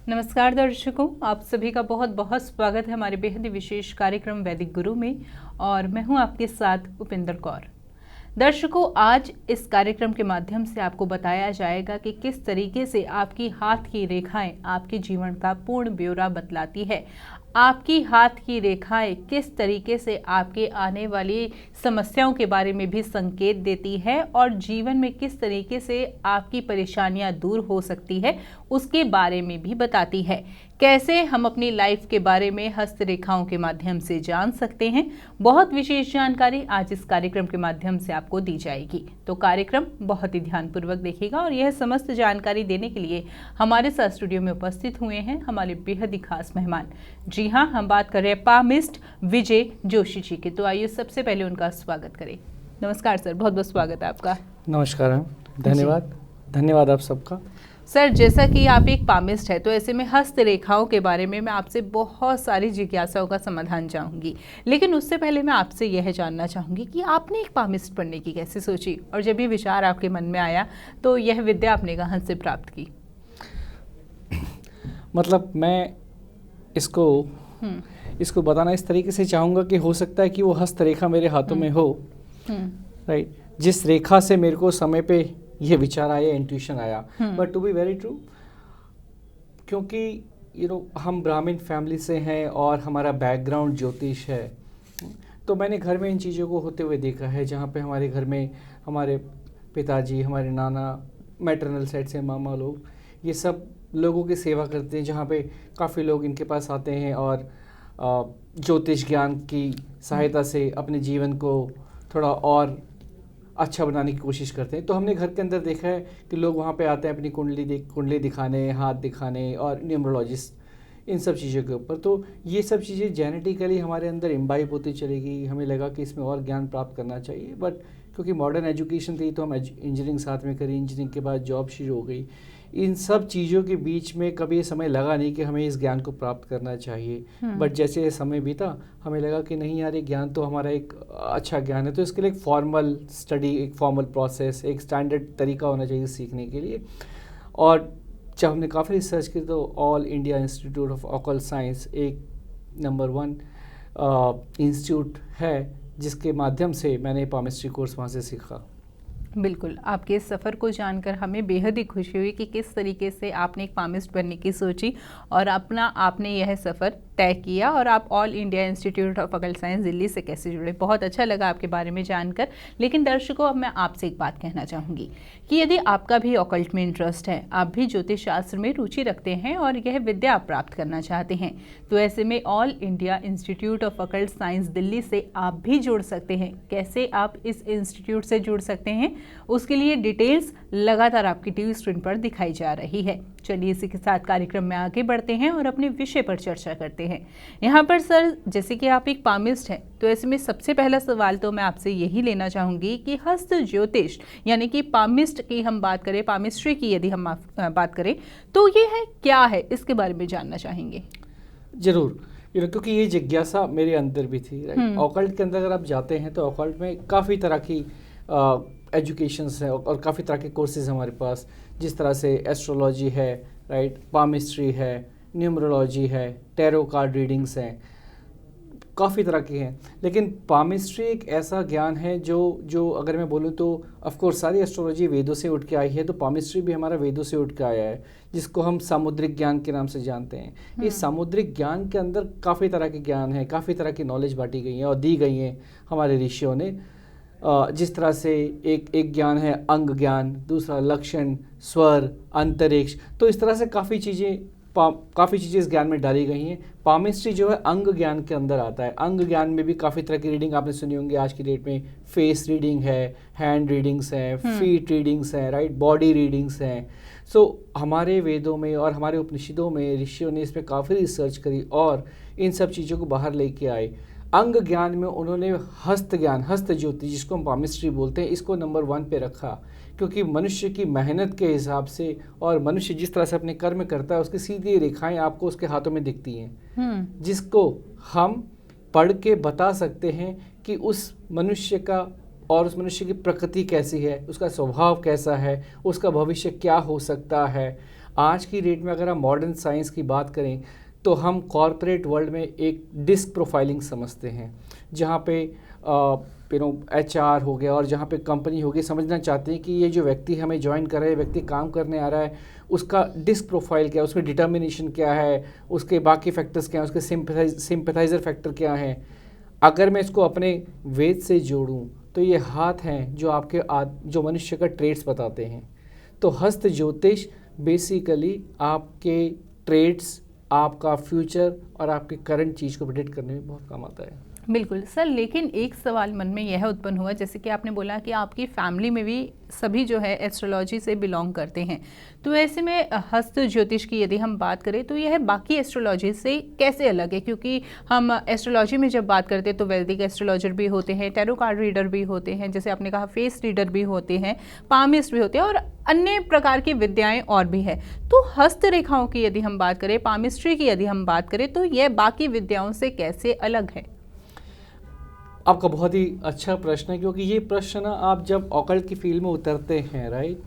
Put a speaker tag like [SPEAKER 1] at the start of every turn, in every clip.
[SPEAKER 1] नमस्कार दर्शकों, आप सभी का बहुत बहुत स्वागत है हमारे बेहद ही विशेष कार्यक्रम वैदिक गुरु में। और मैं हूं आपके साथ उपिंदर कौर। दर्शकों, आज इस कार्यक्रम के माध्यम से आपको बताया जाएगा कि किस तरीके से आपकी हाथ की रेखाएं आपके जीवन का पूर्ण ब्यौरा बतलाती है। आपकी हाथ की रेखाएं किस तरीके से आपके आने वाली समस्याओं के बारे में भी संकेत देती है और जीवन में किस तरीके से आपकी परेशानियां दूर हो सकती है उसके बारे में भी बताती है। कैसे हम अपनी लाइफ के बारे में हस्तरेखाओं के माध्यम से जान सकते हैं, बहुत विशेष जानकारी आज इस कार्यक्रम के माध्यम से आपको दी जाएगी। तो कार्यक्रम बहुत ही ध्यानपूर्वक देखिएगा। और यह समस्त जानकारी देने के लिए हमारे साथ स्टूडियो में उपस्थित हुए हैं हमारे बेहद ही खास मेहमान। जी हाँ, हम बात कर रहे हैं पामिस्ट विजय जोशी जी की। तो आइए सबसे पहले उनका स्वागत करें। नमस्कार सर, बहुत बहुत स्वागत है आपका।
[SPEAKER 2] नमस्कार, धन्यवाद आप सबका।
[SPEAKER 1] सर, जैसा कि आप एक पामिस्ट है तो ऐसे में हस्तरेखाओं के बारे में मैं आपसे बहुत सारी जिज्ञासाओं का समाधान चाहूँगी, लेकिन उससे पहले मैं आपसे यह जानना चाहूँगी कि आपने एक पामिस्ट बनने की कैसे सोची और जब ये विचार आपके मन में आया तो यह विद्या आपने कहाँ से प्राप्त की?
[SPEAKER 2] मतलब मैं इसको बताना इस तरीके से चाहूँगा कि हो सकता है कि वो हस्तरेखा मेरे हाथों में हो, राइट, जिस रेखा से मेरे को समय पे ये विचार आया, इंट्यूशन आया। But to be very true, क्योंकि हम ब्राह्मण फैमिली से हैं और हमारा बैकग्राउंड ज्योतिष है, तो मैंने घर में इन चीज़ों को होते हुए देखा है। जहाँ पे हमारे घर में हमारे पिताजी, हमारे नाना, मैटरनल साइड से मामा लोग, ये सब लोगों की सेवा करते हैं, जहाँ पे काफ़ी लोग इनके पास आते हैं और ज्योतिष ज्ञान की सहायता से अपने जीवन को थोड़ा और अच्छा बनाने की कोशिश करते हैं। तो हमने घर के अंदर देखा है कि लोग वहाँ पे आते हैं अपनी कुंडली दिखाने, हाथ दिखाने और न्यूमरोलॉजिस्ट, इन सब चीज़ों के ऊपर। तो ये सब चीज़ें जेनेटिकली हमारे अंदर इम्बाइब होती चलेगी। हमें लगा कि इसमें और ज्ञान प्राप्त करना चाहिए, बट क्योंकि मॉडर्न एजुकेशन थी तो हम इंजीनियरिंग साथ में करी। इंजीनियरिंग के बाद जॉब शुरू हो गई। इन सब चीज़ों के बीच में कभी ये समय लगा नहीं कि हमें इस ज्ञान को प्राप्त करना चाहिए। बट जैसे ये समय बीता, हमें लगा कि नहीं यार, ये ज्ञान तो हमारा एक अच्छा ज्ञान है, तो इसके लिए एक फॉर्मल स्टडी, एक फॉर्मल प्रोसेस, एक स्टैंडर्ड तरीका होना चाहिए सीखने के लिए। और जब हमने काफ़ी रिसर्च की तो all India institute of occult science एक नंबर 1 इंस्टीट्यूट है, जिसके माध्यम से मैंने पामिस्ट्री कोर्स वहाँ से सीखा।
[SPEAKER 1] बिल्कुल, आपके इस सफ़र को जानकर हमें बेहद ही खुशी हुई कि किस तरीके से आपने एक पामिस्ट बनने की सोची और आपने यह सफ़र तय किया और आप all India institute of occult science Delhi से कैसे जुड़े। बहुत अच्छा लगा आपके बारे में जानकर। लेकिन दर्शकों, अब मैं आपसे एक बात कहना चाहूँगी कि यदि आपका भी ऑकल्ट में इंटरेस्ट है, आप भी ज्योतिष शास्त्र में रुचि रखते हैं और यह विद्या आप प्राप्त करना चाहते हैं, तो ऐसे में all India institute of occult science Delhi से आप भी जुड़ सकते हैं। कैसे आप इस इंस्टीट्यूट से जुड़ सकते हैं, उसके लिए डिटेल्स लगातार आपकी टीवी स्क्रीन पर दिखाई जा रही है। चलिए इसी के साथ कार्यक्रम में आगे बढ़ते हैं और अपने विषय पर चर्चा करते हैं। यहाँ पर सर, जैसे कि आप एक पामिस्ट हैं, तो ऐसे में सबसे पहला सवाल तो मैं आपसे यही लेना चाहूँगी कि हस्त ज्योतिष यानी कि पामिस्ट की हम बात करें, पामिस्ट्री की यदि हम बात करें, तो ये है क्या है, इसके बारे में जानना चाहेंगे।
[SPEAKER 2] जरूर, क्योंकि ये जिज्ञासा मेरे अंदर भी थी, राइट। ऑकल्ट के अंदर अगर आप जाते हैं तो ऑकल्ट में काफ़ी तरह की एजुकेशंस है और काफ़ी तरह के कोर्सेज हमारे पास, जिस तरह से एस्ट्रोलॉजी है, राइट, पामिस्ट्री है, न्यूमरोलॉजी है, टैरो कार्ड रीडिंग्स हैं, काफ़ी तरह की हैं। लेकिन पामिस्ट्री एक ऐसा ज्ञान है जो अगर मैं बोलूँ तो ऑफ कोर्स सारी एस्ट्रोलॉजी वेदों से उठ के आई है, तो पामिस्ट्री भी हमारा वेदों से उठ के आया है, जिसको हम सामुद्रिक ज्ञान के नाम से जानते हैं। इस सामुद्रिक ज्ञान के अंदर काफ़ी तरह के ज्ञान है, काफ़ी तरह की नॉलेज बांटी गई है और दी गई हैं हमारे ऋषियों ने। जिस तरह से एक ज्ञान है अंग ज्ञान, दूसरा लक्षण, स्वर, अंतरिक्ष, तो इस तरह से काफ़ी चीज़ें इस ज्ञान में डाली गई हैं। पामिस्ट्री जो है अंग ज्ञान के अंदर आता है। अंग ज्ञान में भी काफ़ी तरह की रीडिंग आपने सुनी होंगी आज की डेट में। फेस रीडिंग है, हैंड रीडिंग्स हैं, फीट रीडिंग्स हैं, राइट, बॉडी रीडिंग्स हैं। सो हमारे वेदों में और हमारे उपनिषदों में ऋषियों ने इस पर काफ़ी रिसर्च करी और इन सब चीज़ों को बाहर लेके आए। अंग ज्ञान में उन्होंने हस्त ज्ञान, हस्त ज्योति, जिसको हम पामिस्ट्री बोलते हैं, इसको नंबर 1 पे रखा, क्योंकि मनुष्य की मेहनत के हिसाब से और मनुष्य जिस तरह से अपने कर्म करता है, उसकी सीधी रेखाएं आपको उसके हाथों में दिखती हैं, जिसको हम पढ़ के बता सकते हैं कि उस मनुष्य का और उस मनुष्य की प्रकृति कैसी है, उसका स्वभाव कैसा है, उसका भविष्य क्या हो सकता है। आज की डेट में अगर हम मॉडर्न साइंस की बात करें तो हम कॉरपोरेट वर्ल्ड में एक डिस्क प्रोफाइलिंग समझते हैं, जहाँ पे HR हो गया और जहाँ पे कंपनी होगी समझना चाहते हैं कि ये जो व्यक्ति हमें ज्वाइन कर रहा है, व्यक्ति काम करने आ रहा है, उसका डिस्क प्रोफाइल क्या है, उसकी डिटर्मिनेशन क्या है, उसके बाकी फैक्टर्स क्या हैं, उसके सिंपैथाइजर फैक्टर क्या हैं। अगर मैं इसको अपने वेद से जोड़ूं तो ये हाथ हैं जो आपके जो मनुष्य का ट्रेड्स बताते हैं। तो हस्त ज्योतिष बेसिकली आपके ट्रेड्स, आपका फ्यूचर और आपके करंट चीज़ को प्रेडिक्ट करने में बहुत काम आता है।
[SPEAKER 1] बिल्कुल सर, लेकिन एक सवाल मन में यह उत्पन्न हुआ, जैसे कि आपने बोला कि आपकी फैमिली में भी सभी जो है एस्ट्रोलॉजी से बिलोंग करते हैं, तो ऐसे में हस्त ज्योतिष की यदि हम बात करें तो यह बाकी एस्ट्रोलॉजी से कैसे अलग है? क्योंकि हम एस्ट्रोलॉजी में जब बात करते हैं तो वैदिक एस्ट्रोलॉजर भी होते हैं, टैरो कार्ड रीडर भी होते हैं, जैसे आपने कहा फेस रीडर भी होते हैं, पामिस्ट भी होते हैं और अन्य प्रकार की विद्याएं और भी है। तो हस्त रेखाओं की यदि हम बात करें, पामिस्ट्री की यदि हम बात करें, तो यह बाकी विद्याओं से कैसे अलग है?
[SPEAKER 2] आपका बहुत ही अच्छा प्रश्न है, क्योंकि ये प्रश्न ना आप जब ऑकल्ट की फील्ड में उतरते हैं, राइट,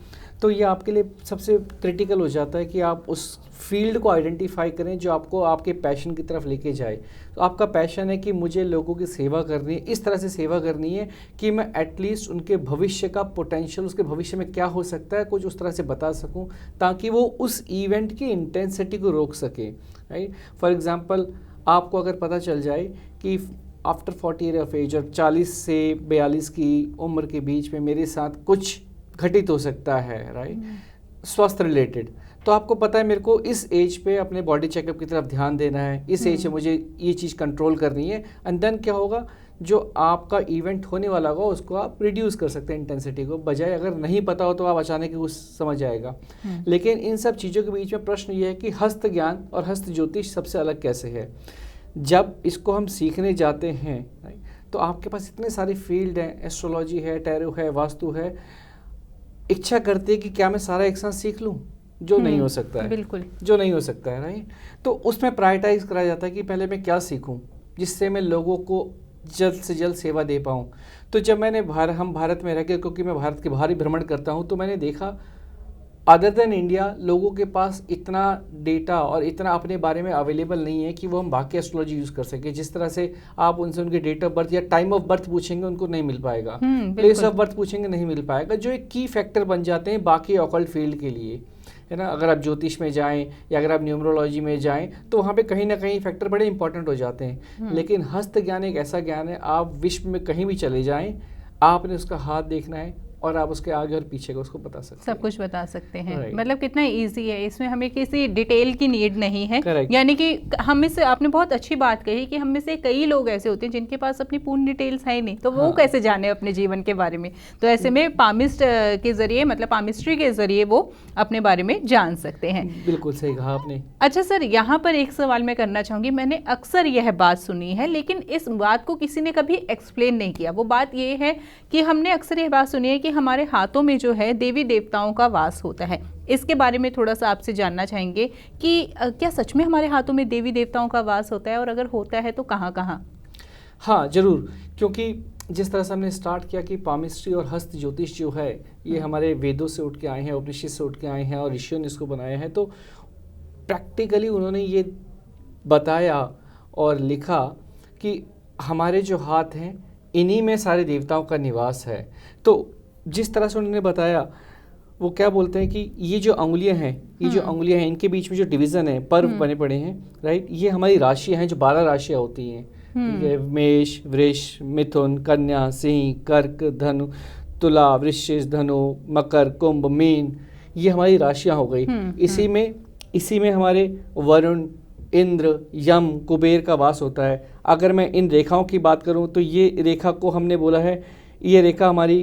[SPEAKER 2] तो ये आपके लिए सबसे क्रिटिकल हो जाता है कि आप उस फील्ड को आइडेंटिफाई करें जो आपको आपके पैशन की तरफ लेके जाए। तो आपका पैशन है कि मुझे लोगों की सेवा करनी है, इस तरह से सेवा करनी है कि मैं एटलीस्ट उनके भविष्य का पोटेंशियल, उसके भविष्य में क्या हो सकता है, कुछ उस तरह से बता सकूं ताकि वो उस इवेंट की इंटेंसिटी को रोक सके, राइट। फॉर एग्जांपल, आपको अगर पता चल जाए कि आफ्टर 40 ईयर ऑफ एज और 40 से 42 की उम्र के बीच में मेरे साथ कुछ घटित हो सकता है, राइट, स्वास्थ्य रिलेटेड, तो आपको पता है मेरे को इस एज पे अपने बॉडी चेकअप की तरफ ध्यान देना है, इस एज से मुझे ये चीज़ कंट्रोल करनी है। एंड देन क्या होगा, जो आपका इवेंट होने वाला होगा उसको आप रिड्यूस कर सकते हैं इंटेंसिटी को, बजाय अगर नहीं पता हो तो आप अचानक ही उस समझ आएगा। लेकिन इन सब चीज़ों के बीच में प्रश्न ये है कि हस्त ज्ञान और हस्त ज्योतिष सबसे अलग कैसे है। जब इसको हम सीखने जाते हैं तो आपके पास इतने सारे फील्ड हैं, एस्ट्रोलॉजी है, टैरो है, वास्तु है, इच्छा करती है कि क्या मैं सारा एक साथ सीख लूं, जो नहीं हो सकता है,
[SPEAKER 1] बिल्कुल
[SPEAKER 2] जो नहीं हो सकता है, राइट। तो उसमें प्रायोरिटाइज कराया जाता है कि पहले मैं क्या सीखूं जिससे मैं लोगों को जल्द से जल्द सेवा दे पाऊं। तो जब मैंने हम भारत में रह के, क्योंकि मैं भारत के बाहर ही भ्रमण करता हूं, तो मैंने देखा अदर देन इंडिया लोगों के पास इतना डेटा और इतना अपने बारे में अवेलेबल नहीं है कि वो हम बाकी एस्ट्रोलॉजी यूज़ कर सके। जिस तरह से आप उनसे उनके डेट ऑफ बर्थ या टाइम ऑफ बर्थ पूछेंगे उनको नहीं मिल पाएगा, प्लेस ऑफ बर्थ पूछेंगे नहीं मिल पाएगा, जो एक की फैक्टर बन जाते हैं बाकी ऑकल्ट फील्ड के लिए, है ना। अगर आप ज्योतिष में जाएं या अगर आप न्यूमरोलॉजी में जाएं तो वहाँ पे कहीं ना कहीं फैक्टर बड़े इंपॉर्टेंट हो जाते हैं। लेकिन हस्त ज्ञान एक ऐसा ज्ञान है, आप विश्व में कहीं भी चले जाएं, आपने उसका हाथ देखना है और आप उसके आगे और पीछे का उसको बता सकते हैं,
[SPEAKER 1] सब कुछ बता सकते हैं।
[SPEAKER 2] Right.
[SPEAKER 1] मतलब कितना इजी है, इसमें हमें किसी डिटेल की नीड नहीं है।
[SPEAKER 2] Correct.
[SPEAKER 1] यानी कि हम में से, आपने बहुत अच्छी बात कही कि हम में से कई लोग ऐसे होते हैं जिनके पास अपनी पूर्ण डिटेल्स है ही नहीं, तो वो कैसे जाने अपने जीवन के बारे में। तो ऐसे में पामिस्ट के जरिए, मतलब पामिस्ट्री के जरिए वो अपने बारे में जान सकते हैं।
[SPEAKER 2] बिल्कुल सही कहा आपने।
[SPEAKER 1] अच्छा सर, यहाँ पर एक सवाल मैं करना चाहूँगी। मैंने अक्सर यह बात सुनी है, लेकिन इस बात को किसी ने कभी एक्सप्लेन नहीं किया। वो बात ये है कि हमने अक्सर यह बात सुनी है कि हमारे हाथों में जो है देवी देवताओं का वास होता है। इसके बारे में थोड़ा सा आपसे जानना चाहेंगे कि क्या सच में हमारे हाथों में देवी देवताओं का वास होता है, और अगर होता है तो कहाँ कहाँ?
[SPEAKER 2] हाँ ज़रूर, क्योंकि जिस तरह से हमने स्टार्ट किया कि पामिस्ट्री और हस्त ज्योतिष जो है ये हमारे वेदों से उठ के आए हैं, उपनिषद से उठ के आए हैं और ऋषियों ने इसको बनाया है। तो प्रैक्टिकली उन्होंने ये बताया और लिखा कि हमारे जो हाथ हैं इन्हीं में सारे देवताओं का निवास है। तो जिस तरह से उन्होंने बताया, वो क्या बोलते हैं कि ये जो उंगलियां हैं, ये जो उंगलियां हैं, इनके बीच में जो डिवीज़न है, पर्व बने पड़े हैं, राइट, ये हमारी राशियां हैं, जो 12 राशियां होती हैं, मेष, वृष, मिथुन, कन्या, सिंह, कर्क, धनु, तुला, वृश्चिक, धनु, मकर, कुंभ, मीन, ये हमारी राशियां हो गई। इसी में हमारे वरुण, इंद्र, यम, कुबेर का वास होता है। अगर मैं इन रेखाओं की बात करूं तो ये रेखा को हमने बोला है, ये रेखा हमारी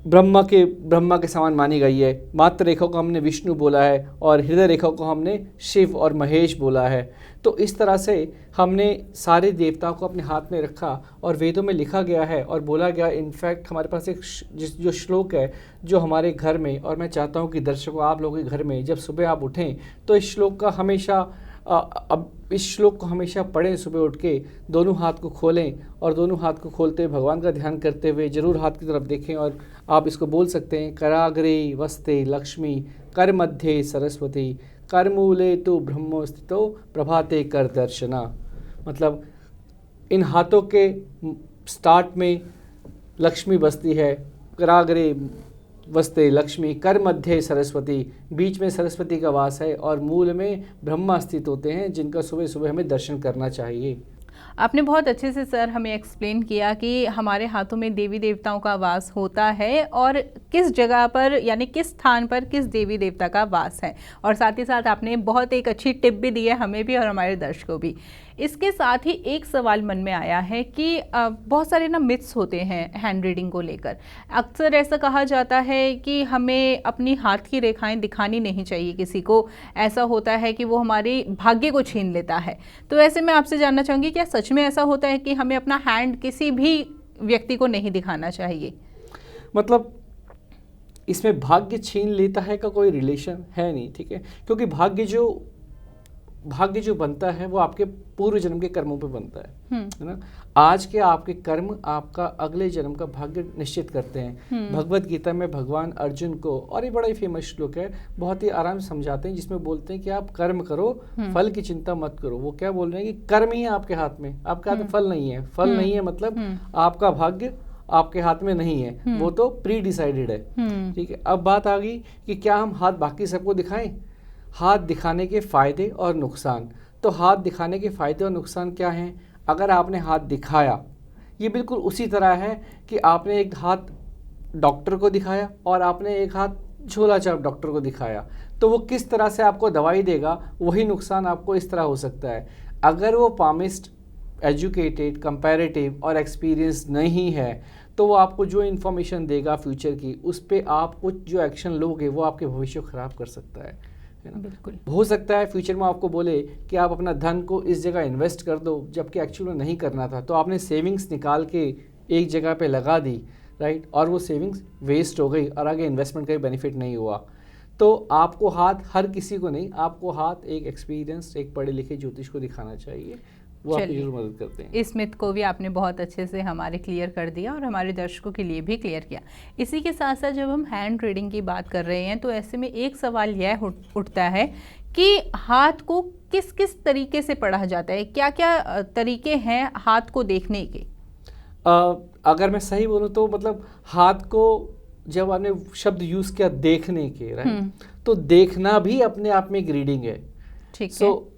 [SPEAKER 2] ब्रह्मा के समान मानी गई है। मात्र रेखा को हमने विष्णु बोला है और हृदय रेखा को हमने शिव और महेश बोला है। तो इस तरह से हमने सारे देवताओं को अपने हाथ में रखा और वेदों में लिखा गया है और बोला गया। इनफैक्ट हमारे पास एक जो श्लोक है जो हमारे घर में, और मैं चाहता हूँ कि दर्शकों आप लोगों के घर में जब सुबह आप उठें तो इस श्लोक का हमेशा अब इस श्लोक को हमेशा पढ़ें सुबह उठ के, दोनों हाथ को खोलें और दोनों हाथ को खोलते हुए भगवान का ध्यान करते हुए जरूर हाथ की तरफ देखें और आप इसको बोल सकते हैं, कराग्रे वस्ते लक्ष्मी, कर मध्य सरस्वती, कर मूले तो ब्रह्मो स्थितो, प्रभाते कर दर्शना। मतलब इन हाथों के स्टार्ट में लक्ष्मी बसती है, कराग्रे वस्ते लक्ष्मी, कर मध्य सरस्वती, बीच में सरस्वती का वास है और मूल में ब्रह्मा स्थित होते हैं, जिनका सुबह सुबह हमें दर्शन करना चाहिए।
[SPEAKER 1] आपने बहुत अच्छे से सर हमें एक्सप्लेन किया कि हमारे हाथों में देवी देवताओं का वास होता है और किस जगह पर यानी किस स्थान पर किस देवी देवता का वास है, और साथ ही साथ आपने बहुत एक अच्छी टिप भी दी है हमें भी और हमारे दर्शकों भी। इसके साथ ही एक सवाल मन में आया है कि बहुत सारे ना मिथ्स होते हैं हैंड रीडिंग को लेकर। अक्सर ऐसा कहा जाता है कि हमें अपनी हाथ की रेखाएं दिखानी नहीं चाहिए किसी को, ऐसा होता है कि वो हमारे भाग्य को छीन लेता है। तो ऐसे में आपसे जानना चाहूँगी, क्या सच में ऐसा होता है कि हमें अपना हैंड किसी भी व्यक्ति को नहीं दिखाना चाहिए?
[SPEAKER 2] मतलब इसमें भाग्य छीन लेता है का कोई रिलेशन है नहीं, ठीक है, क्योंकि भाग्य जो बनता है वो आपके पूर्व जन्म के कर्मों पे बनता है ना। आज के आपके कर्म आपका अगले जन्म का भाग्य निश्चित करते हैं। भगवत गीता में भगवान अर्जुन को, और ये बड़ा ही फेमस श्लोक है, बहुत ही आराम से समझाते हैं, जिसमें बोलते हैं कि आप कर्म करो, फल की चिंता मत करो। वो क्या बोल रहे हैं कि कर्म ही है आपके हाथ में, आपके हाथ में फल नहीं है। फल नहीं है मतलब आपका भाग्य आपके हाथ में नहीं है, वो तो प्री डिसाइडेड है, ठीक है। अब बात आ गई कि क्या हम हाथ बाकी सबको दिखाएं? हाथ दिखाने के फायदे और नुकसान। तो हाथ दिखाने के फायदे और नुकसान क्या हैं? अगर आपने हाथ दिखाया, ये बिल्कुल उसी तरह है कि आपने एक हाथ डॉक्टर को दिखाया और आपने एक हाथ झोला छाप डॉक्टर को दिखाया, तो वो किस तरह से आपको दवाई देगा, वही नुकसान आपको इस तरह हो सकता है। अगर वो पामिस्ट, एजुकेटेड, कंपैरेटिव और एक्सपीरियंस नहीं है, तो वो आपको जो इन्फॉर्मेशन देगा फ्यूचर की, उस पर आप कुछ जो एक्शन लोगे वो आपके भविष्य को खराब कर सकता है ना।
[SPEAKER 1] बिल्कुल
[SPEAKER 2] हो सकता है फ्यूचर में आपको बोले कि आप अपना धन को इस जगह इन्वेस्ट कर दो, जबकि एक्चुअली में नहीं करना था, तो आपने सेविंग्स निकाल के एक जगह पे लगा दी, राइट, और वो सेविंग्स वेस्ट हो गई और आगे इन्वेस्टमेंट का बेनिफिट नहीं हुआ। तो आपको हाथ, हर किसी को नहीं, आपको हाथ एक एक्सपीरियंस, एक पढ़े लिखे ज्योतिष को दिखाना चाहिए, वो आपकी जरूर मदद करते हैं।
[SPEAKER 1] इस मिथ को भी आपने बहुत अच्छे से हमारे क्लियर कर दिया और हमारे दर्शकों के लिए भी क्लियर किया। इसी के साथ साथ जब हम हैंड रीडिंग की बात कर रहे हैं, तो ऐसे में एक सवाल यह उठता है कि हाथ को किस किस तरीके से पढ़ा जाता है, क्या क्या तरीके हैं हाथ को देखने के?
[SPEAKER 2] अगर मैं सही बोलूँ तो मतलब हाथ को जब आपने शब्द यूज़ किया देखने के, राइट, तो देखना भी अपने आप में एक रीडिंग है,
[SPEAKER 1] ठीक है।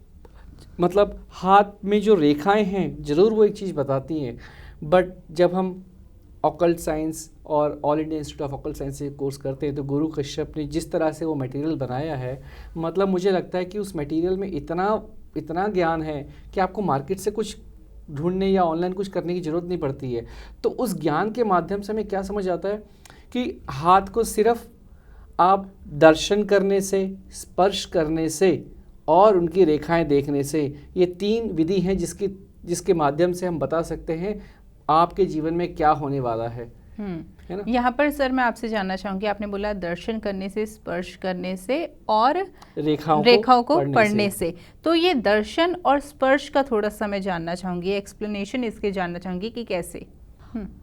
[SPEAKER 2] मतलब हाथ में जो रेखाएं हैं ज़रूर वो एक चीज़ बताती हैं, बट जब हम ऑकल्ट साइंस और all India institute of occult science से कोर्स करते हैं, तो गुरु कश्यप ने जिस तरह से वो मटेरियल बनाया है, मतलब मुझे लगता है कि उस मटेरियल में इतना ज्ञान है कि आपको मार्केट से कुछ ढूंढने या ऑनलाइन कुछ करने की ज़रूरत नहीं पड़ती है। तो उस ज्ञान के माध्यम से हमें क्या समझ आता है कि हाथ को सिर्फ आप दर्शन करने से, स्पर्श करने से और उनकी रेखाएं देखने से, ये 3 विधि हैं जिसके माध्यम से हम बता सकते हैं आपके जीवन में क्या होने वाला है ना।
[SPEAKER 1] यहाँ पर सर मैं आपसे जानना चाहूँगी, आपने बोला दर्शन करने से, स्पर्श करने से और रेखाओं को पढ़ने से। तो ये दर्शन और स्पर्श का थोड़ा सा मैं जानना चाहूँगी, एक्सप्लेनेशन इसके जानना चाहूँगी कि कैसे।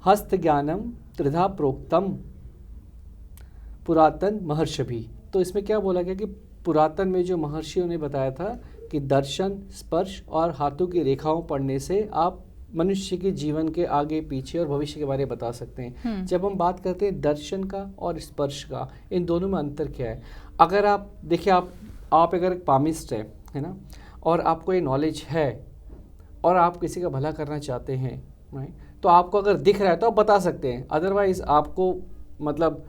[SPEAKER 2] हस्त ज्ञानम त्रिधा प्रोक्तम पुरातन महर्षि। तो इसमें क्या बोला गया कि पुरातन में जो महर्षियों ने बताया था कि दर्शन, स्पर्श और हाथों की रेखाओं पढ़ने से आप मनुष्य के जीवन के आगे पीछे और भविष्य के बारे में बता सकते हैं। जब हम बात करते हैं दर्शन का और स्पर्श का, इन दोनों में अंतर क्या है? अगर आप देखिए, आप अगर एक पामिस्ट है ना, और आपको ये नॉलेज है और आप किसी का भला करना चाहते हैं, राइट, तो आपको अगर दिख रहा है तो आप बता सकते हैं। अदरवाइज आपको मतलब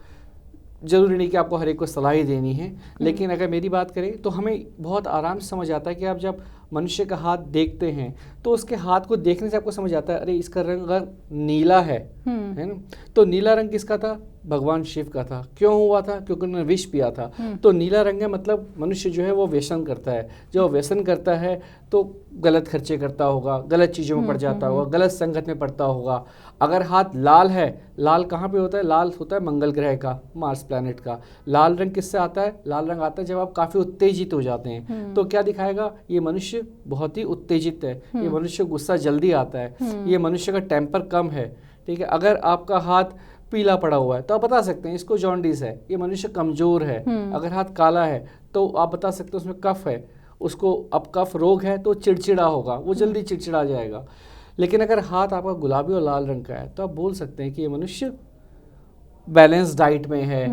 [SPEAKER 2] ज़रूरी नहीं कि आपको हर एक को सलाह ही देनी है। लेकिन अगर मेरी बात करें तो हमें बहुत आराम से समझ आता है कि आप जब मनुष्य का हाथ देखते हैं तो उसके हाथ को देखने से आपको समझ आता है, अरे इसका रंग अगर नीला है ना, तो नीला रंग किसका था? भगवान शिव का था। क्यों हुआ था? क्योंकि उन्होंने विष पिया था। तो नीला रंग है, मतलब मनुष्य जो है वो व्यसन करता है। जब व्यसन करता है तो गलत खर्चे करता होगा, गलत चीज़ों में पड़ जाता होगा, गलत संगत में पड़ता होगा। अगर हाथ लाल है, लाल कहाँ पे होता है? लाल होता है मंगल ग्रह का, मार्स प्लैनेट का। लाल रंग किससे आता है? लाल रंग आता है जब आप काफ़ी उत्तेजित हो जाते हैं। तो क्या दिखाएगा? ये मनुष्य बहुत ही उत्तेजित है, ये मनुष्य गुस्सा जल्दी आता है, ये मनुष्य का टेम्पर कम है। ठीक है, अगर आपका हाथ पीला पड़ा हुआ है तो आप बता सकते हैं इसको जॉन्डिस है, ये मनुष्य कमज़ोर है। अगर हाथ काला है तो आप बता सकते हैं उसमें कफ है, उसको अब कफ रोग है तो चिड़चिड़ा होगा, वो जल्दी चिड़चिड़ा जाएगा। लेकिन अगर हाथ आपका गुलाबी और लाल रंग का है तो आप बोल सकते हैं कि ये मनुष्य बैलेंस डाइट में है,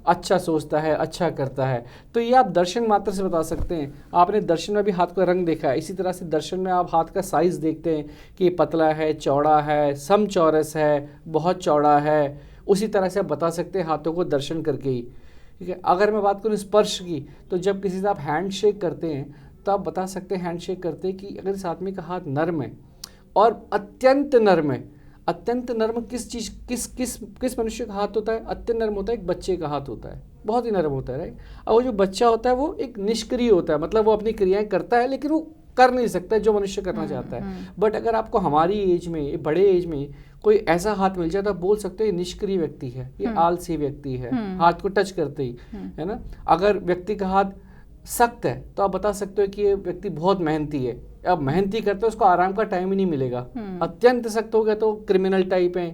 [SPEAKER 2] अच्छा सोचता है, अच्छा करता है। तो ये आप दर्शन मात्र से बता सकते हैं। आपने दर्शन में भी हाथ का रंग देखा है, इसी तरह से दर्शन में आप हाथ का साइज देखते हैं कि ये पतला है, चौड़ा है, समचौरस है, बहुत चौड़ा है। उसी तरह से आप बता सकते हैं हाथों को दर्शन करके ही। ठीक है, अगर मैं बात करूँ स्पर्श की, तो जब किसी से आप हैंड शेक करते हैं तो आप बता सकते हैं हैंड शेक करते कि अगर इस आदमी का हाथ नर्म है और अत्यंत नर्म है। अत्यंत नर्म किस चीज़ किस मनुष्य का हाथ होता है? अत्यंत नर्म होता है एक बच्चे का हाथ होता है, बहुत ही नर्म होता है, राइट। और वो जो बच्चा होता है वो एक निष्क्रिय होता है, मतलब वो अपनी क्रियाएं करता है लेकिन वो कर नहीं सकता जो मनुष्य करना चाहता है। बट अगर आपको हमारी एज में, बड़े एज में कोई ऐसा हाथ मिल जाए तो आप बोल सकते हो ये निष्क्रिय व्यक्ति है, ये आलसी व्यक्ति है, हाथ को टच करते ही, है ना। अगर व्यक्ति का हाथ सख्त है तो आप बता सकते हो कि ये व्यक्ति बहुत मेहनती है। अब मेहनती करते हो उसको आराम का टाइम ही नहीं मिलेगा। अत्यंत सख्त हो गया तो क्रिमिनल टाइप है।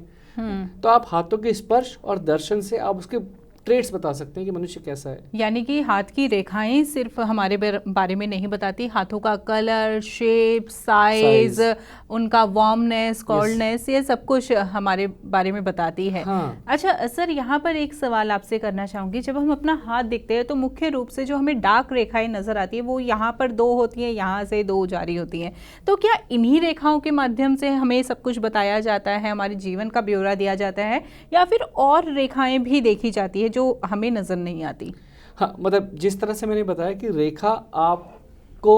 [SPEAKER 2] तो आप हाथों के स्पर्श और दर्शन से आप उसके ट्रेट्स बता सकते हैं कि मनुष्य कैसा है।
[SPEAKER 1] यानी कि हाथ की रेखाएं सिर्फ हमारे बारे में नहीं बताती, हाथों का कलर, शेप, साइज, उनका वार्मनेस, कोल्डनेस, ये सब कुछ हमारे बारे में बताती है।
[SPEAKER 2] हाँ।
[SPEAKER 1] अच्छा सर, यहाँ पर एक सवाल आपसे करना चाहूँगी। जब हम अपना हाथ देखते हैं तो मुख्य रूप से जो हमें डार्क रेखाएं नजर आती है वो यहाँ पर 2 होती हैं, यहाँ से 2 जारी होती हैं। तो क्या इन्हीं रेखाओं के माध्यम से हमें सब कुछ बताया जाता है, हमारे जीवन का ब्यौरा दिया जाता है, या फिर और रेखाएं भी देखी जाती है जो हमें नजर नहीं आती?
[SPEAKER 2] हाँ, मतलब जिस तरह से मैंने बताया कि रेखा आपको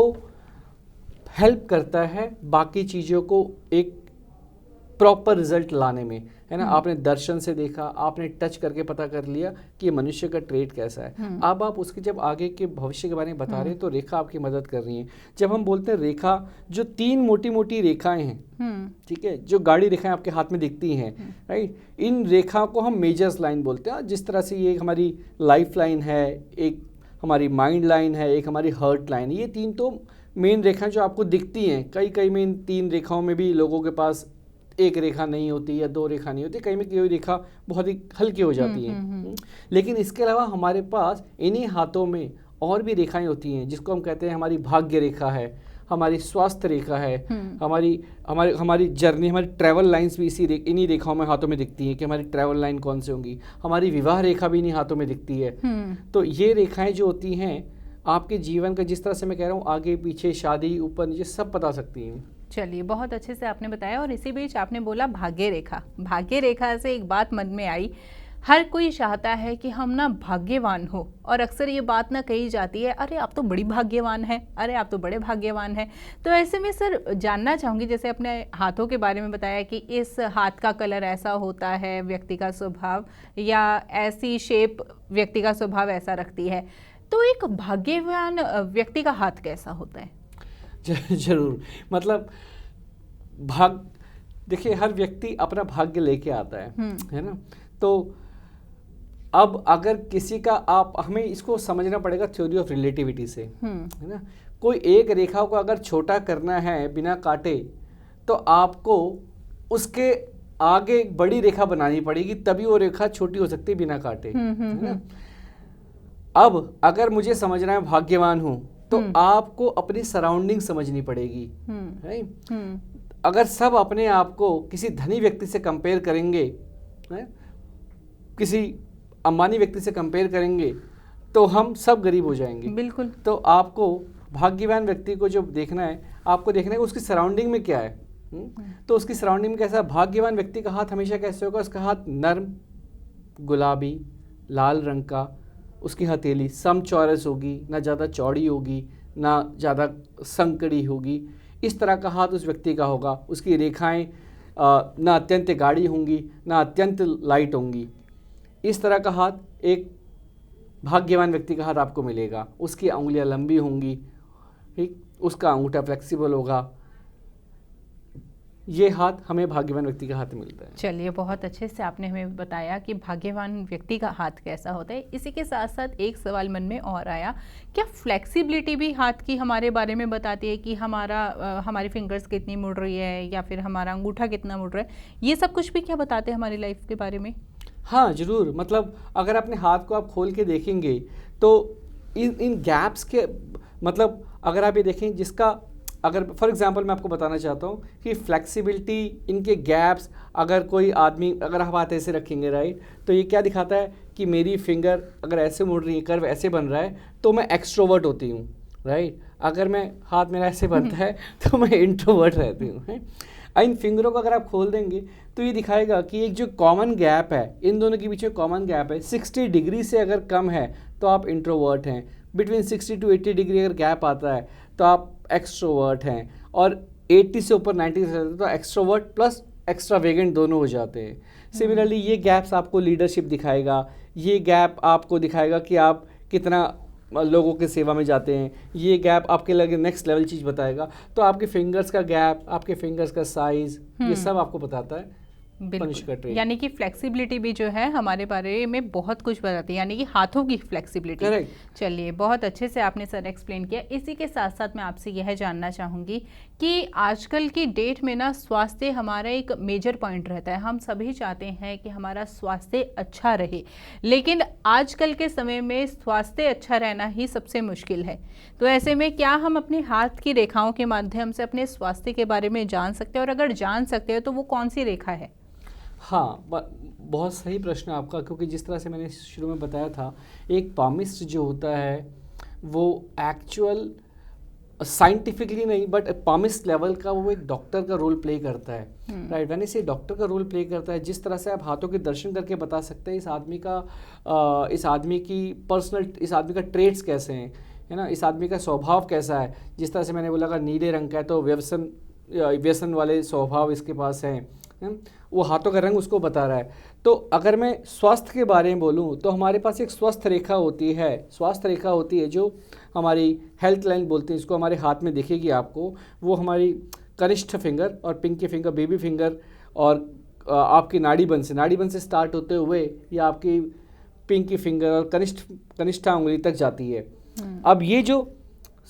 [SPEAKER 2] हेल्प करता है बाकी चीज़ों को एक प्रॉपर रिजल्ट लाने में, है ना। आपने दर्शन से देखा, आपने टच करके पता कर लिया कि ये मनुष्य का ट्रेट कैसा है। अब आप उसके जब आगे के भविष्य के बारे में बता रहे हैं तो रेखा आपकी मदद कर रही है। जब हम बोलते हैं रेखा, जो 3 मोटी मोटी रेखाएं हैं, ठीक है, जो गाढ़ी रेखाएं आपके हाथ में दिखती हैं, राइट, इन रेखाओं को हम मेजर्स लाइन बोलते हैं। जिस तरह से ये हमारी लाइफ लाइन है, एक हमारी माइंड लाइन है, एक हमारी हर्ट लाइन, ये 3 तो मेन रेखाएं जो आपको दिखती हैं। कई में इन 3 रेखाओं में भी लोगों के पास एक रेखा नहीं होती या 2 रेखा नहीं होती, कहीं में कोई रेखा बहुत ही हल्की हो जाती है। लेकिन इसके अलावा हमारे पास इन्हीं हाथों में और भी रेखाएं होती हैं जिसको हम कहते हैं हमारी भाग्य रेखा है, हमारी स्वास्थ्य रेखा है, हमारी जर्नी, हमारी ट्रैवल लाइंस भी इन्हीं रेखाओं में हाथों में दिखती हैं कि हमारी ट्रैवल लाइन कौन सी होंगी। हमारी विवाह रेखा भी इन्हीं हाथों में दिखती है। तो ये रेखाएं जो होती हैं आपके जीवन का, जिस तरह से मैं कह रहा हूँ, आगे पीछे, शादी, ऊपर नीचे, सब बता सकती हैं।
[SPEAKER 1] चलिए, बहुत अच्छे से आपने बताया। और इसी बीच आपने बोला भाग्य रेखा। भाग्य रेखा से एक बात मन में आई, हर कोई चाहता है कि हम ना भाग्यवान हो, और अक्सर ये बात ना कही जाती है, अरे आप तो बड़ी भाग्यवान है, अरे आप तो बड़े भाग्यवान हैं। तो ऐसे में सर जानना चाहूँगी, जैसे अपने हाथों के बारे में बताया कि इस हाथ का कलर ऐसा होता है, व्यक्ति का स्वभाव, या ऐसी शेप व्यक्ति का स्वभाव ऐसा रखती है, तो एक भाग्यवान व्यक्ति का हाथ कैसा होता है?
[SPEAKER 2] जरूर, मतलब देखिए, हर व्यक्ति अपना भाग्य लेके आता है ना। तो अब अगर किसी का, हमें इसको समझना पड़ेगा थ्योरी ऑफ रिलेटिविटी से, है ना। कोई एक रेखा को अगर छोटा करना है बिना काटे तो आपको उसके आगे एक बड़ी रेखा बनानी पड़ेगी, तभी वो रेखा छोटी हो सकती है बिना काटे, है ना। अब अगर मुझे समझना है भाग्यवान हूं तो आपको अपनी सराउंडिंग समझनी पड़ेगी, राइट। अगर सब अपने आप को किसी धनी व्यक्ति से कंपेयर करेंगे, किसी अंबानी व्यक्ति से कंपेयर करेंगे, तो हम सब गरीब हो जाएंगे।
[SPEAKER 1] बिल्कुल।
[SPEAKER 2] तो आपको भाग्यवान व्यक्ति को जो देखना है, आपको देखना है उसकी सराउंडिंग में क्या है। तो उसकी सराउंडिंग में कैसा, भाग्यवान व्यक्ति का हाथ हमेशा कैसे होगा, उसका हाथ नर्म, गुलाबी, लाल रंग का, उसकी हथेली समचौरस होगी, ना ज़्यादा चौड़ी होगी, ना ज़्यादा संकड़ी होगी। इस तरह का हाथ उस व्यक्ति का होगा। उसकी रेखाएं ना अत्यंत गाढ़ी होंगी, ना अत्यंत लाइट होंगी। इस तरह का हाथ एक भाग्यवान व्यक्ति का हाथ आपको मिलेगा। उसकी उंगलियां लंबी होंगी, ठीक, उसका अंगूठा फ्लेक्सिबल होगा, ये हाथ हमें भाग्यवान व्यक्ति का हाथ मिलता है।
[SPEAKER 1] चलिए, बहुत अच्छे से आपने हमें बताया कि भाग्यवान व्यक्ति का हाथ कैसा होता है। इसी के साथ साथ एक सवाल मन में और आया, क्या फ्लेक्सिबिलिटी भी हाथ की हमारे बारे में बताती है कि हमारी फिंगर्स कितनी मुड़ रही है या फिर हमारा अंगूठा कितना मुड़ रहा है, ये सब कुछ भी क्या बताते हैं हमारी लाइफ के बारे में?
[SPEAKER 2] हाँ ज़रूर, मतलब अगर अपने हाथ को आप खोल के देखेंगे तो इन गैप्स के, मतलब अगर आप ये देखें, जिसका अगर फॉर एग्जांपल मैं आपको बताना चाहता हूँ कि फ्लेक्सिबिलिटी, इनके गैप्स, अगर कोई आदमी, अगर हम हाथ ऐसे रखेंगे राइट, तो ये क्या दिखाता है कि मेरी फिंगर अगर ऐसे मुड़ रही है, कर्व ऐसे बन रहा है, तो मैं एक्सट्रोवर्ट होती हूँ राइट। अगर मैं हाथ मेरा ऐसे बनता है तो मैं इंट्रोवर्ट रहती हूँ। इन फिंगरों को अगर आप खोल देंगे तो ये दिखाएगा कि एक जो कॉमन गैप है, इन दोनों के बीच में कॉमन गैप है 60 डिग्री से अगर कम है तो आप इंट्रोवर्ट हैं, बिटवीन 60 टू 80 डिग्री अगर गैप आता है तो आप एक्सट्रोवर्ट हैं, और 80 से ऊपर 90 से तो एक्सट्रोवर्ट प्लस एक्स्ट्रावेगेंट दोनों हो जाते हैं। सिमिलरली ये गैप्स आपको लीडरशिप दिखाएगा, ये गैप आपको दिखाएगा कि आप कितना लोगों की सेवा में जाते हैं, ये गैप आपके लगे नेक्स्ट लेवल चीज़ बताएगा। तो आपके फिंगर्स का गैप, आपके फिंगर्स का साइज, ये सब आपको बताता है
[SPEAKER 1] बिल्कुल। यानी कि फ्लेक्सिबिलिटी भी जो है हमारे बारे में बहुत कुछ बताती है, यानी कि हाथों की फ्लेक्सिबिलिटी।
[SPEAKER 2] करेक्ट।
[SPEAKER 1] चलिए, बहुत अच्छे से आपने सर एक्सप्लेन किया। इसी के साथ साथ मैं आपसे यह जानना चाहूँगी कि आजकल की डेट में ना स्वास्थ्य हमारा एक मेजर पॉइंट रहता है। हम सभी चाहते हैं कि हमारा स्वास्थ्य अच्छा रहे, लेकिन आजकल के समय में स्वास्थ्य अच्छा रहना ही सबसे मुश्किल है। तो ऐसे में क्या हम अपने हाथ की रेखाओं के माध्यम से अपने स्वास्थ्य के बारे में जान सकते हैं, और अगर जान सकते हैं तो वो कौन सी रेखा है?
[SPEAKER 2] हाँ, बहुत सही प्रश्न आपका, क्योंकि जिस तरह से मैंने शुरू में बताया था, एक पामिस्ट जो होता है वो एक्चुअल साइंटिफिकली नहीं बट पामिस्ट लेवल का वो एक डॉक्टर का रोल प्ले करता है राइट। वैसे से डॉक्टर का रोल प्ले करता है, जिस तरह से आप हाथों के दर्शन करके बता सकते हैं इस आदमी की पर्सनल, इस आदमी का ट्रेड्स कैसे हैं, है ना, इस आदमी का स्वभाव कैसा है। जिस तरह से मैंने बोला अगर नीले रंग का है तो व्यसन वाले स्वभाव इसके पास हैं, वो हाथों का रंग उसको बता रहा है। तो अगर मैं स्वास्थ्य के बारे में बोलूँ तो हमारे पास एक स्वास्थ्य रेखा होती है, स्वास्थ्य रेखा होती है जो हमारी हेल्थ लाइन बोलते हैं इसको, हमारे हाथ में दिखेगी आपको। वो हमारी कनिष्ठ फिंगर और पिंकी फिंगर, बेबी फिंगर, और आपकी नाड़ीबंध से स्टार्ट होते हुए ये आपकी पिंकी फिंगर और कनिष्ठा उंगली तक जाती है। अब ये जो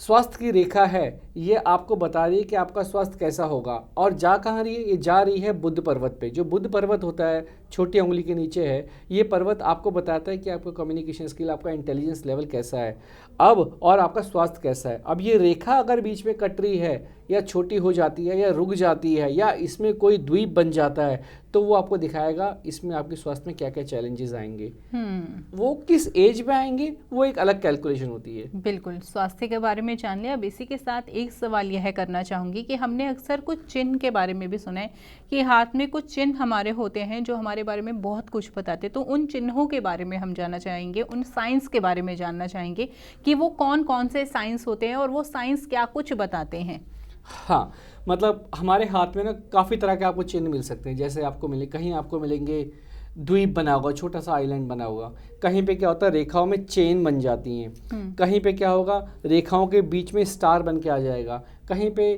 [SPEAKER 2] स्वास्थ्य की रेखा है ये आपको बता रही है कि आपका स्वास्थ्य कैसा होगा, और जा कहाँ रही है, ये जा रही है बुध पर्वत पे। जो बुध पर्वत होता है छोटी उंगली के नीचे है, ये पर्वत आपको बताता है कि आपका कम्युनिकेशन स्किल, आपका इंटेलिजेंस लेवल कैसा है अब, और आपका स्वास्थ्य कैसा है। अब ये रेखा अगर बीच में कट रही है या छोटी हो जाती है या रुक जाती है या इसमें कोई द्वीप बन जाता है, तो वो आपको दिखाएगा इसमें आपके स्वास्थ्य में क्या क्या चैलेंजेस आएंगे। वो किस एज में आएंगे वो एक अलग कैलकुलेशन होती है।
[SPEAKER 1] बिल्कुल, स्वास्थ्य के बारे में जान लिया। अब इसी के साथ एक सवाल यह करना चाहूँगी कि हमने अक्सर कुछ चिन्ह के बारे में भी सुना है कि हाथ में कुछ चिन्ह हमारे होते हैं जो हमारे बारे में बहुत कुछ बताते हैं। तो उन चिन्हों के बारे में हम जानना चाहेंगे, उन साइंस के बारे में जानना चाहेंगे कि वो कौन कौन से साइंस होते हैं और वो साइंस क्या कुछ बताते हैं।
[SPEAKER 2] हाँ, मतलब हमारे हाथ में ना काफ़ी तरह के आपको चिन्ह मिल सकते हैं। जैसे आपको कहीं आपको मिलेंगे द्वीप बना होगा, छोटा सा आइलैंड बना होगा। कहीं पे क्या होता है, रेखाओं में चेन बन जाती हैं। कहीं पे क्या होगा, रेखाओं के बीच में स्टार बन के आ जाएगा। कहीं पे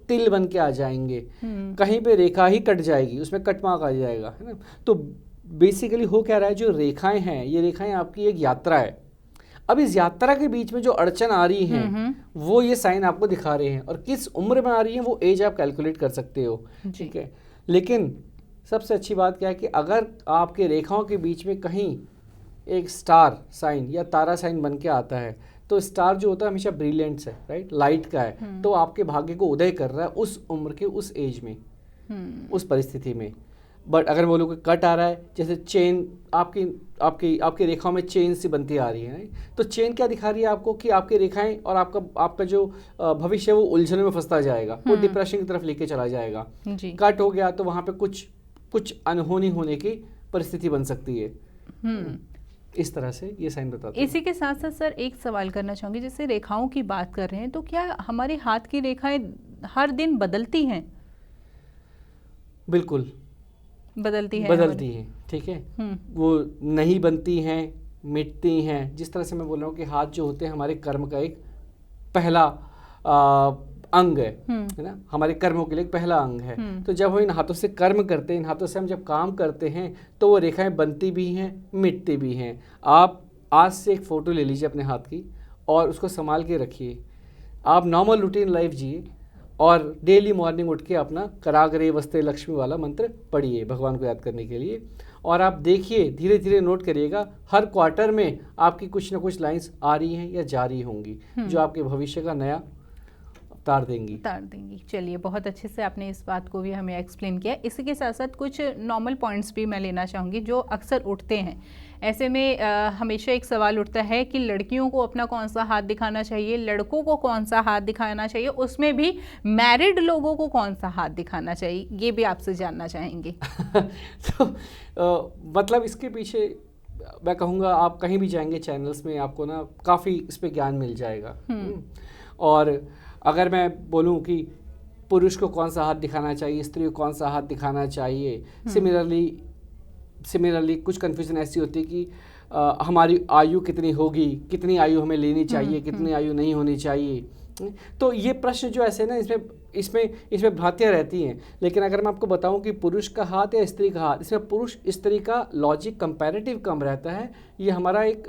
[SPEAKER 2] तिल बन के आ जाएंगे। कहीं पे रेखा ही कट जाएगी, उसमें कट मार्क आ जाएगा, है ना। तो बेसिकली हो क्या रहा है, जो रेखाएं हैं ये रेखाएं आपकी एक यात्रा है। अब इस यात्रा के बीच में जो अड़चन आ रही हैं वो ये साइन आपको दिखा रहे हैं, और किस उम्र में आ रही है वो एज आप कैलकुलेट कर सकते हो, ठीक है। लेकिन सबसे अच्छी बात क्या है कि अगर आपके रेखाओं के बीच में कहीं एक स्टार साइन या तारा साइन बन के आता है, तो स्टार जो होता है हमेशा ब्रिलियंट्स है राइट, लाइट का है। तो आपके भाग्य को उदय कर रहा है उस उम्र के, उस एज में, उस परिस्थिति में। बट अगर बोलो कि कट आ रहा है, जैसे चेन आपकी रेखाओं में चेन सी बनती आ रही है, तो चेन क्या दिखा रही है आपको कि आपकी रेखाएं और आपका जो भविष्य है वो उलझन में फंसता जाएगा, वो डिप्रेशन की तरफ लेके चला जाएगा। कट हो गया तो वहां पे कुछ अनहोनी होने की परिस्थिति बन सकती है। इस तरह से ये साइन बताते हैं।
[SPEAKER 1] इसी के साथ साथ सर एक सवाल करना चाहूंगी, जैसे रेखाओं की बात कर रहे हैं तो क्या हमारे हाथ की रेखाएं हर दिन बदलती हैं?
[SPEAKER 2] बिल्कुल
[SPEAKER 1] बदलती हैं,
[SPEAKER 2] ठीक है। वो नहीं बनती हैं, मिटती हैं। जिस तरह से मैं बोल रहा हूँ कि हाथ जो होते हैं हमारे कर्म का एक पहला अंग है ना, हमारे कर्मों के लिए एक पहला अंग है। तो जब हम इन हाथों से कर्म करते हैं, इन हाथों से हम जब काम करते हैं तो वो रेखाएं बनती भी हैं, मिटती भी हैं। आप आज से एक फ़ोटो ले लीजिए अपने हाथ की और उसको संभाल के रखिए। आप नॉर्मल रूटीन लाइफ जिए और डेली मॉर्निंग उठ के अपना कराग्रे वस्ते लक्ष्मी वाला मंत्र पढ़िए भगवान को याद करने के लिए। और आप देखिए, धीरे धीरे नोट करिएगा, हर क्वार्टर में आपकी कुछ ना कुछ लाइंस आ रही हैं या जा रही होंगी जो आपके भविष्य का नया उतार देंगी।
[SPEAKER 1] चलिए, बहुत अच्छे से आपने इस बात को भी हमें एक्सप्लेन किया। इसी के साथ साथ कुछ नॉर्मल पॉइंट्स भी मैं लेना चाहूँगी जो अक्सर उठते हैं। ऐसे में हमेशा एक सवाल उठता है कि लड़कियों को अपना कौन सा हाथ दिखाना चाहिए, लड़कों को कौन सा हाथ दिखाना चाहिए, उसमें भी मैरिड लोगों को कौन सा हाथ दिखाना चाहिए, ये भी आपसे जानना चाहेंगे।
[SPEAKER 2] तो मतलब इसके पीछे मैं कहूँगा, आप कहीं भी जाएंगे चैनल्स में आपको ना काफ़ी इस पे ज्ञान मिल जाएगा। और अगर मैं बोलूँ कि पुरुष को कौन सा हाथ दिखाना चाहिए, स्त्री को कौन सा हाथ दिखाना चाहिए, सिमिलरली कुछ कन्फ्यूजन ऐसी होती है कि हमारी आयु कितनी होगी, कितनी आयु हमें लेनी चाहिए, कितनी आयु नहीं होनी चाहिए। तो ये प्रश्न जो ऐसे ना इसमें भ्रांतियाँ रहती हैं। लेकिन अगर मैं आपको बताऊं कि पुरुष का हाथ या स्त्री का हाथ, इसमें पुरुष स्त्री का लॉजिक कंपैरेटिव कम रहता है। ये हमारा एक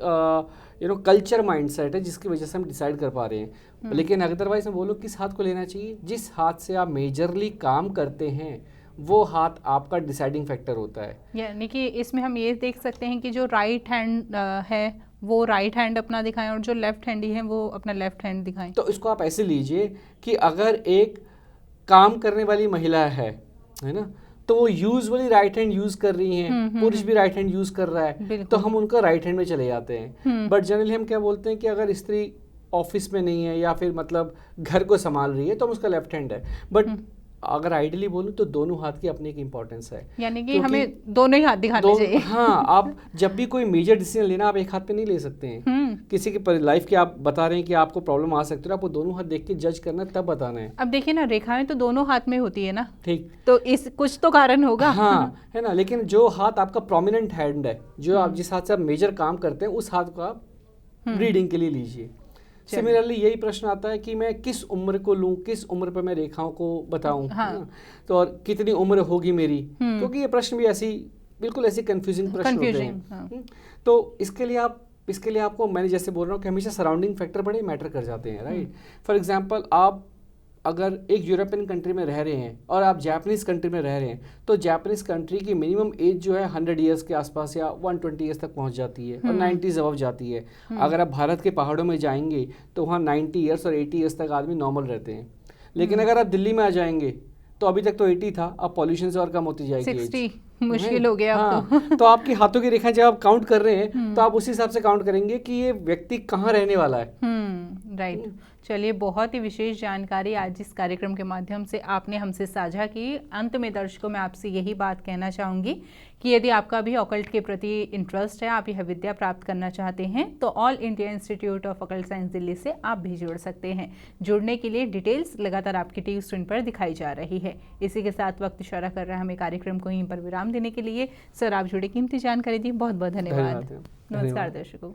[SPEAKER 2] कल्चर माइंडसेट है जिसकी वजह से हम डिसाइड कर पा रहे हैं। लेकिन अदरवाइज मैं बोलूँ किस हाथ को लेना चाहिए, जिस हाथ से आप मेजरली काम करते हैं वो हाथ आपका डिसाइडिंग फैक्टर होता है।
[SPEAKER 1] यानी कि इसमें हम ये देख सकते हैं कि जो राइट हैंड है वो राइट हैंड अपना दिखाएं और जो लेफ्ट हैंडी है वो अपना लेफ्ट हैंड दिखाएं।
[SPEAKER 2] तो इसको आप ऐसे लीजिए कि अगर एक काम करने वाली महिला है ना, तो वो यूजुअली राइट हैंड यूज कर रही हैं, पुरुष भी राइट हैंड यूज कर रहा है, तो हम उनका राइट हैंड में चले जाते हैं। बट जनरली हम क्या बोलते हैं कि अगर स्त्री ऑफिस में नहीं है या फिर मतलब घर को संभाल रही है तो हम उसका लेफ्ट हैंड है। बट अगर आइडियली बोलूं तो दोनों हाथ की अपनी एक इम्पोर्टेंस है,
[SPEAKER 1] यानी कि हमें दोनों ही हाथ दिखाने चाहिए।
[SPEAKER 2] हाँ, आप जब भी कोई मेजर डिसीजन लेना आप एक हाथ पे नहीं ले सकते हैं। किसी की लाइफ की आप बता रहे हैं कि आपको प्रॉब्लम आ सकती है, आपको दोनों हाथ देख के जज करना तब बताना है।
[SPEAKER 1] अब देखिए ना, रेखाएं तो दोनों हाथ में होती है ना,
[SPEAKER 2] ठीक,
[SPEAKER 1] तो इस कुछ तो कारण होगा।
[SPEAKER 2] हाँ, है ना। लेकिन जो हाथ आपका प्रोमिनेंट हैंड है, जो आप जिस हाथ से आप मेजर काम करते हैं, उस हाथ को आप रीडिंग के लिए लीजिए। सिमिलरली यही प्रश्न आता है कि मैं किस उम्र को लूं, किस उम्र पर मैं रेखाओं को बताऊं। हाँ। तो और कितनी उम्र होगी मेरी, क्योंकि ये प्रश्न भी बिल्कुल ऐसी कंफ्यूजिंग प्रश्न होते हैं। हाँ। तो इसके लिए आपको मैंने जैसे बोल रहा हूँ कि हमेशा सराउंडिंग फैक्टर बड़े मैटर कर जाते हैं, राइट। फॉर एग्जाम्पल, आप अगर एक यूरोपियन कंट्री में रह रहे हैं और आप जापानीज कंट्री में रह रहे हैं, तो जापानीज कंट्री की मिनिमम एज जो है 100 ईयर्स के आसपास या 120 ईयर्स तक पहुंच जाती है और 90 अबव जाती है। अगर आप भारत के पहाड़ों में जाएंगे तो वहाँ 90 ईयर्स और 80 ईयर्स तक आदमी नॉर्मल रहते हैं। लेकिन अगर आप दिल्ली में आ जाएंगे तो अभी तक तो 80 था, अब पॉल्यूशन से और कम होती जाएगी,
[SPEAKER 1] 60 मुश्किल हो गया।
[SPEAKER 2] हाँ, तो आपकी हाथों की रेखाएं जब आप काउंट कर रहे हैं तो आप उसी हिसाब से काउंट करेंगे कि ये व्यक्ति कहाँ रहने वाला है।
[SPEAKER 1] राइट। चलिए, बहुत ही विशेष जानकारी आज इस कार्यक्रम के माध्यम से आपने हमसे साझा की। अंत में दर्शकों मैं आपसे यही बात कहना चाहूँगी कि यदि आपका भी ऑकल्ट के प्रति इंटरेस्ट है, आप यह विद्या प्राप्त करना चाहते हैं, तो all India institute of occult science Delhi से आप भी जुड़ सकते हैं। जुड़ने के लिए डिटेल्स लगातार आपकी टीवी स्क्रीन पर दिखाई जा रही है। इसी के साथ वक्त इशारा कर रहा है हमें कार्यक्रम को यहीं पर विराम देने के लिए। सर, आप जुड़े, कीमती जानकारी दी, बहुत बहुत धन्यवाद। नमस्कार दर्शकों।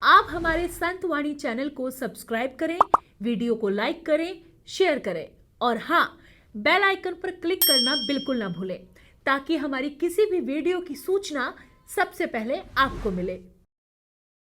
[SPEAKER 3] आप हमारे संतवाणी चैनल को सब्सक्राइब करें, वीडियो को लाइक करें, शेयर करें और हाँ, बेल आइकन पर क्लिक करना बिल्कुल ना भूलें ताकि हमारी किसी भी वीडियो की सूचना सबसे पहले आपको मिले।